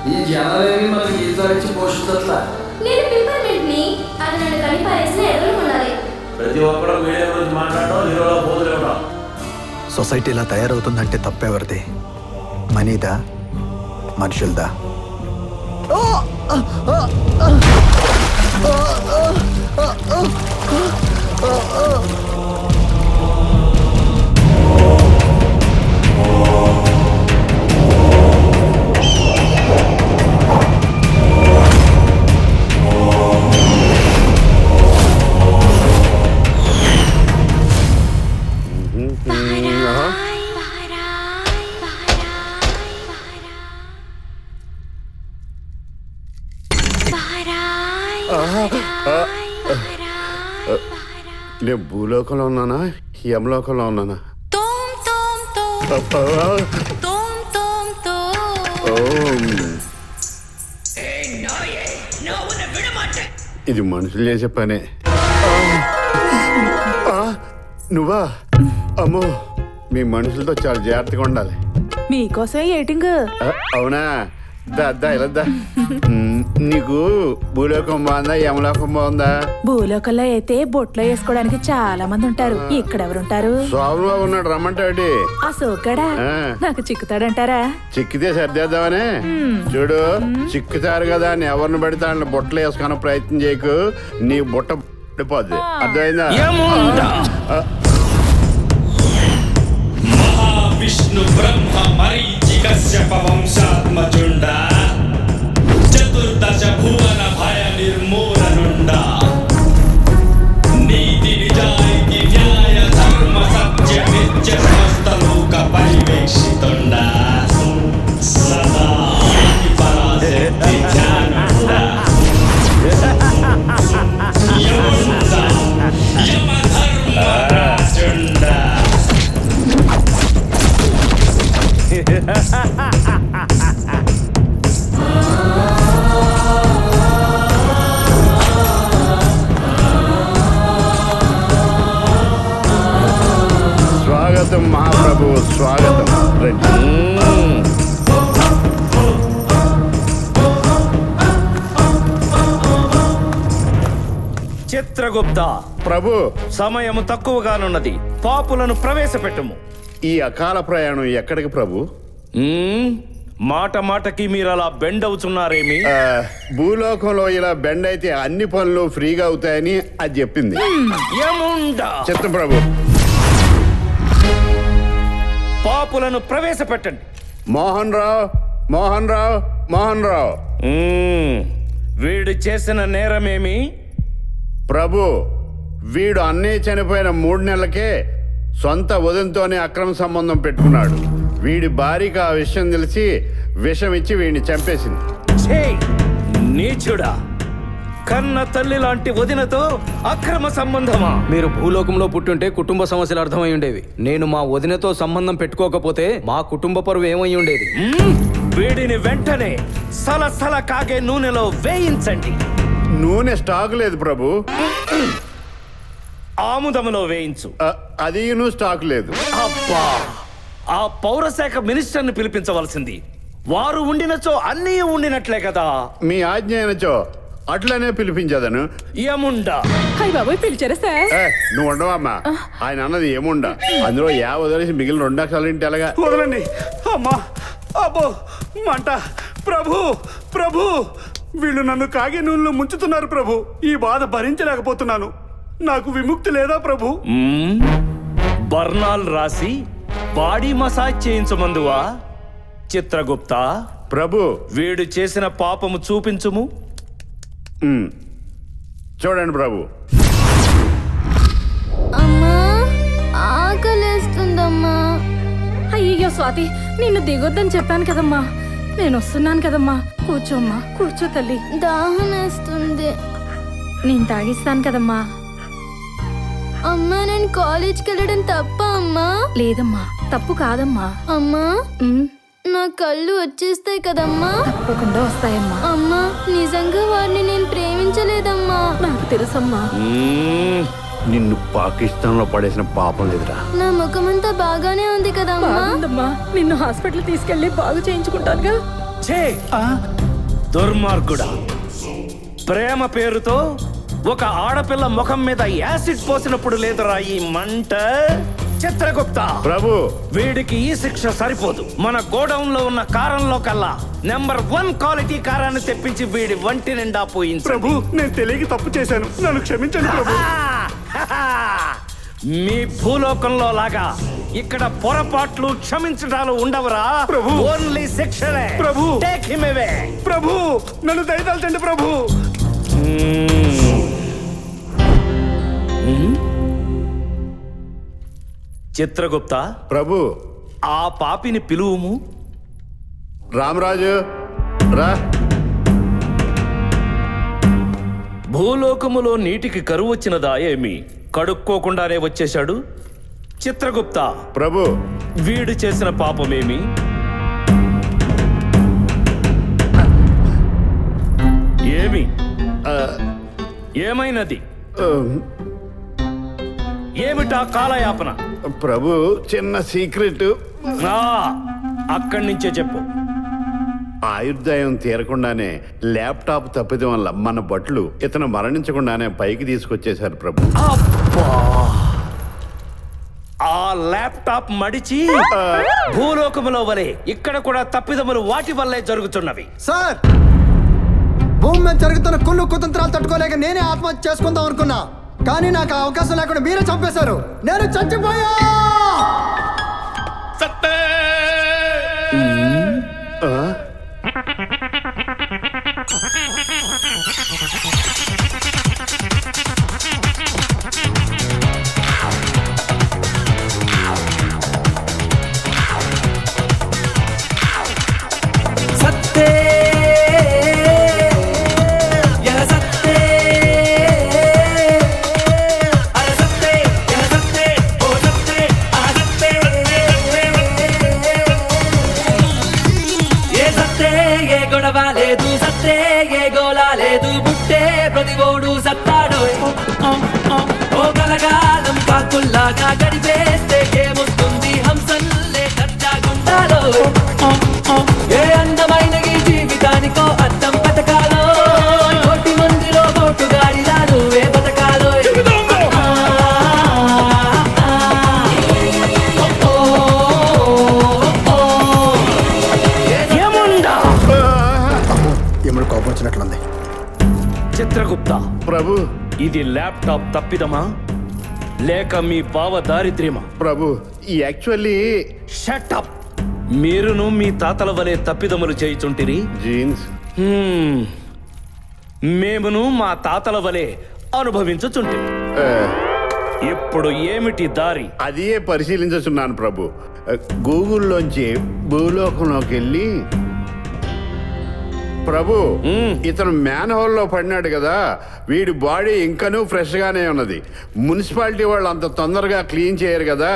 ఈ జనాలేవి మనకి ఈసారి పోషిస్తట్లా. నేను పిప్పర్మెంట్ని, అది నన్ను కనిపారేసిన ఎర్రలు ఉండాలి. ప్రతి ఒక్కరు మీడియా గురించి మాట్లాడడం హీరోలో పోతులేవడం. సొసైటీ ఇలా తయారవుతుందంటే తప్పెవరిది? మనీదా, మనుషులదా? నేను భూలోకంలో ఉన్నానా, యమలోకంలో ఉన్నానా? ఇది మనుషులు చేసే పనే. నువ్వా? అమ్మో, మీ మనుషులతో చాలా జాగ్రత్తగా ఉండాలి. మీకోసం ఎయిటింగ్. అవునా? ఇలా నీకు భూలోకం బాగుందా, యమలోకం బాగుందా? భూలోకంలో అయితే బొట్లో వేసుకోవడానికి చాలా మంది ఉంటారు. ఇక్కడ ఎవరుంటారు? స్వామిలో ఉన్నాడు, రమ్మంటాడు. ఆ సోగ్గాడా నాకు చిక్కుతాడంటారా? చిక్కితే సర్దేద్దామనే. చూడు, చిక్కుతారు కదా అని ఎవరిని పడితే వాళ్ళని బుట్టలు వేసుకునే ప్రయత్నం చేయకు. నీ బుట్ట పడిపోద్ది. అర్థమైందా? విష్ణు బ్రహ్మ మరీచి కశ్యప వంశాత్మజుండ చతుర్దశ భువన భయ నిర్మూలనుండ నీతి నిజాయితీ న్యాయ ధర్మ సత్య నిత్య సమస్త లోక పరివేక్షితుండ సదా పరాశక్తి ధ్యానుండ యముండ యమధర్మరాజుండ. స్వాగతం మహాప్రభు, స్వాగతం. చిత్రగుప్త ప్రభు, సమయము తక్కువగానున్నది, పాపులను ప్రవేశపెట్టుము. ఈ అకాల ప్రయాణం ఎక్కడికి ప్రభు? మాట మాటకి మీరు అలా బెండ్ అవుతున్నారేమి? భూలోకంలో ఇలా బెండ్ అయితే అన్ని పనులు ఫ్రీగా అవుతాయని అది చెప్పింది. చిత్తం ప్రభు. పాపులను ప్రవేశపెట్టండి. మోహన్ రావు, మోహన్ రావు, మోహన్ రావు. వీడు చేసిన నేరమేమి? ప్రభు, వీడు అన్నయ్య చనిపోయిన 3 నెలలకే సొంత వదినతోనే అక్రమ సంబంధం పెట్టుకున్నాడు. వీడి భార్యకి ఆ విషయం తెలిసి విషం ఇచ్చి వీడిని చంపేసింది. నీచుడా, కన్న తల్లి లాంటి వదినతో అక్రమ సంబంధమా? మీరు భూలోకంలో పుట్టుంటే కుటుంబ సమస్యలు అర్థమై ఉండేవి. నేను మా వదినతో సంబంధం పెట్టుకోకపోతే మా కుటుంబ పరువు ఏమై ఉండేది? వీడిని వెంటనే సలసల కాగే నూనెలో వేయించండి. నూనె స్టాక్ లేదు ప్రభు. ఆముదములో వేయించు. అది స్టాక్ లేదు. అబ్బా, ఆ పౌరశాఖ మినిస్టర్ని పిలిపించవలసింది. వారు ఉండినచో అన్నీ ఉండినట్లే కదా. మీ ఆజ్ఞ అయినచో అట్లనే పిలిపించదను. ఏముండా? హాయ్ బాబోయ్, పిలిచారా సార్? నువ్వు ఉండవమ్మా. ఆయన అన్నది ఏముండా. అందులో వదిలేసి మిగిలిన 2 అక్షరాలు ఇంటి ఎలాగా? వదలండి. అమ్మా, అబ్బో, మంట. ప్రభు, ప్రభు, వీళ్ళు నన్ను కాగే నూనెలో ముంచుతున్నారు ప్రభు. ఈ బాధ భరించలేకపోతున్నాను. నాకు విముక్తి లేదా ప్రభు? బర్నాల్ రాసి బాడీ మసాజ్ చేయించమందువా? చిత్రగుప్త ప్రభు, వీడు చేసిన పాపము చూపించుము. చూడండి ప్రభు. అమ్మా, ఆకలేస్తుందమ్మా. అయ్యో స్వాతి, నిన్ను దిగొద్దని చెప్పాను కదమ్మా. నేను వస్తున్నాను కదమ్మా. కూర్చోమ్మా, కూర్చో తల్లి. దాహం వేస్తుంది. నేను తాగిస్తాను కదమ్మా. అమ్మా, నేను కాలేజ్కి వెళ్ళడం తప్ప అమ్మా? లేదమ్మా, తప్పు కాదమ్మా. అమ్మా, నా కళ్ళు వచ్చేస్తాయి కదమ్మా? తప్పకుండా వస్తాయమ్మా. అమ్మా, నిజంగా వారిని నేను ప్రేమించలేదమ్మా. నాకు తెలుసమ్మా. నిన్ను పాకిస్తాన్ లో పడేసిన పాపం లేదురా. నా ముఖమంతా బాగానే ఉంది కదమ్మా? నిన్ను హాస్పిటల్ తీసుకెళ్లి బాగు చేయించుకుంటానుగా. ఛే! దుర్మార్గుడా, ప్రేమ పేరుతో ఒక ఆడపిల్ల ముఖం మీద యాసిడ్ పోసినప్పుడు లేదురా ఈ మంట. చిత్రగుప్త, ప్రభు వీడికి ఈ శిక్ష సరిపోదు. మన గోడౌన్ లో ఉన్న కారంలో కల్లా నెంబర్ 1 క్వాలిటీ కారాన్ని తెప్పించి వీడి వంటి నిండా పోయించు. ప్రభు నేను తెలియక తప్పు చేశాను, నన్ను క్షమించండి ప్రభు. మీ భూలోకంలో లాగా ఇక్కడ పొరపాట్లు క్షమించడాలు ఉండవురా. ప్రభు. ఓన్లీ శిక్షలే. ప్రభు. Take him away. ప్రభు నన్ను దయదాల్చండి ప్రభు. చిత్రగుప్త, ప్రభు ఆ పాపిని పిలువుము. రామరాజు రా. భూలోకములో నీటికి కరువు వచ్చినదా ఏమి? కడుక్కోకుండానే వచ్చేశాడు. చిత్రగుప్త, ప్రభు వీడు చేసిన పాపమేమి? ఏమి ఏమైనది? ఏమిటా కాలయాపన? ప్రభు చిన్న సీక్రెట్. అక్కడి నుంచే చెప్పు. ఆయుర్దాయం తీరకుండానే ల్యాప్టాప్ తప్పిదం వల్ల మన భటులు ఇతను మరణించకుండానే పైకి తీసుకొచ్చేశారు ప్రభు. అబ్బా! ఆ ల్యాప్టాప్ మడిచి భూలోకములో వలె ఇక్కడ కూడా తప్పిదములు వాటి వల్లే జరుగుతున్నవి. సార్, భూమి మీద జరుగుతున్న కుళ్ళు కుతంత్రాలు తట్టుకోలేక నేనే ఆత్మహత్య చేసుకుందాం అనుకున్నా, కానీ నాకు ఆ అవకాశం లేకుండా మీరే చంపేశారు. నేను చచ్చిపోయా. లేదు సత్తే ఏ గోలా లేదు బుట్టే ప్రతిగోడు సత్తాడు. ఓ కలగాలం కాకుల్లాగా గడిపేస్తే ఏమొస్తుంది హంసల్లే కచ్చాగుండాలో. ఏ అందమైన ఈ జీవితానికో అర్థం బతకాలో, కోటి మందిలో కోటుగాడిలాలు ఏ బతకాలో. ఎముడు కోపం వచ్చినట్లుంది. చిత్రగుప్త, ప్రభు ఇది ల్యాప్టాప్ తప్పిదమా లేక మీ బావ దారిద్ర్యమా? ప్రభు యాక్చువల్లీ షటప్! మీరును మీ తాతల వలె తప్పిదములు చేయుచుంటిరి. జీన్స్ మేమును మా తాతల వలె అనుభవించుచుంటిరి. ఇప్పుడు ఏమిటి దారి? అదే పరిశీలించుచున్నాను ప్రభు. గూగుల్లోంచి భూలోకంలోకి వెళ్ళి ప్రభు ఇతను మ్యాన్ హోల్లో పడినాడు కదా, వీడి బాడీ ఇంకనూ ఫ్రెష్ గానే ఉన్నది. మున్సిపాలిటీ వాళ్ళు అంత తొందరగా క్లీన్ చేయరు కదా,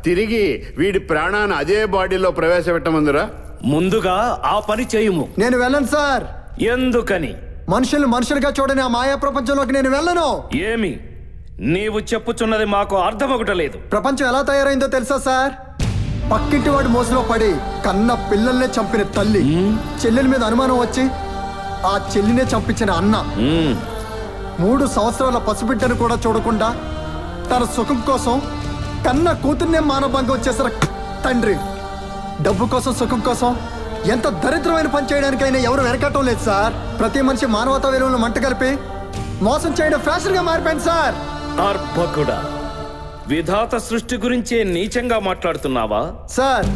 తిరిగి వీడి ప్రాణాన్ని అదే బాడీలో ప్రవేశపెట్టమందురా. ముందుగా ఆ పని చేయుము. నేను వెళ్ళను సార్. ఎందుకని? మనుషుల్ని మనుషులుగా చూడని ఆ మాయా ప్రపంచంలోకి నేను వెళ్ళను. ఏమి నీవు చెప్పుచున్నది మాకు అర్థమొకటలేదు. ప్రపంచం ఎలా తయారైందో తెలుసా సార్? పక్కింటి వాడు మోసలో పడి కన్న పిల్లల్నే చంపిన తల్లి, చెల్లెల మీద అనుమానం వచ్చి ఆ చెల్లినే చంపించిన అన్న, 3 సంవత్సరాల పసిబిడ్డను కూడా చూడకుండా తన సుఖం కోసం కన్న కూతుర్నే మానభంగం చేసిన తండ్రి, డబ్బు కోసం సుఖం కోసం ఎంత దరిద్రమైన పని చేయడానికైనా ఎవరు వెనకటం లేదు సార్. ప్రతి మనిషి మానవతా విలువలను మంట కలిపి మోసం చేయడం ఫ్యాషన్ గా మారిపోయింది సార్. అర్భకుడా, విధాత సృష్టి గురించే నీచంగా మాట్లాడుతున్నావా? సార్,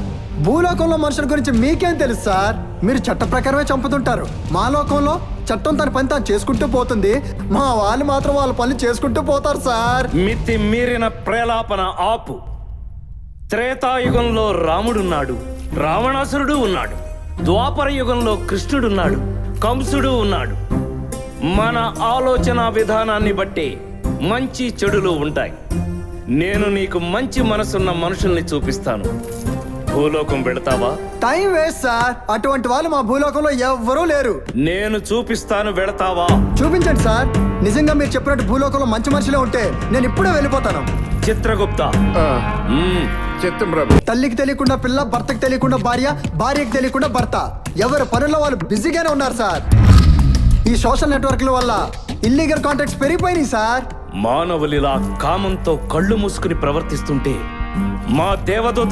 భూలోకంలో మనుషుల గురించి మీకేం తెలుసు సార్? మీరు చట్ట ప్రకారమే చంపుతుంటారు. మా లోకంలో చట్టం తన పని తాను చేసుకుంటూ పోతుంది, మా వాళ్ళు మాత్రం వాళ్ళ పని చేసుకుంటూ పోతారు సార్. మితి మీరిన ప్రేలాపన ఆపు. త్రేతాయుగంలో రాముడున్నాడు, రావణాసురుడు ఉన్నాడు. ద్వాపర యుగంలో కృష్ణుడున్నాడు, కంసుడు ఉన్నాడు. మన ఆలోచన విధానాన్ని బట్టి మంచి చెడులు ఉంటాయి. నేను నీకు మంచి మనసున్న మనుషుల్ని చూపిస్తాను. భూలోకం వెళతావా? Time waste sir. అటువంటి వాళ్ళు మా భూలోకంలో ఎవ్వరూ లేరు. నేను చూపిస్తాను, వెళతావా? చూపించండి సార్. నిజంగా మీరు చెప్పినట్టు భూలోకంలో మంచి మనుషులే ఉంటే నేను ఇప్పుడే వెళ్ళిపోతాను. చిత్రగుప్త, చిత్తం ప్రభు. తల్లికి తెలియకుండా పిల్ల, భర్తకి తెలియకుండా భార్య, భార్యకి తెలియకుండా భర్త. ఎవరి పనుల్లో వాళ్ళు బిజీగానే ఉన్నారు సార్. ఈ సోషల్ నెట్వర్క్ల వల్ల ఇల్లీగల్ కాంటాక్ట్స్ పెరిగిపోయినాయి సార్. మానవులిలా కామంతో కళ్ళు మూసుకుని ప్రవర్తిస్తుంటే మా దేవదూత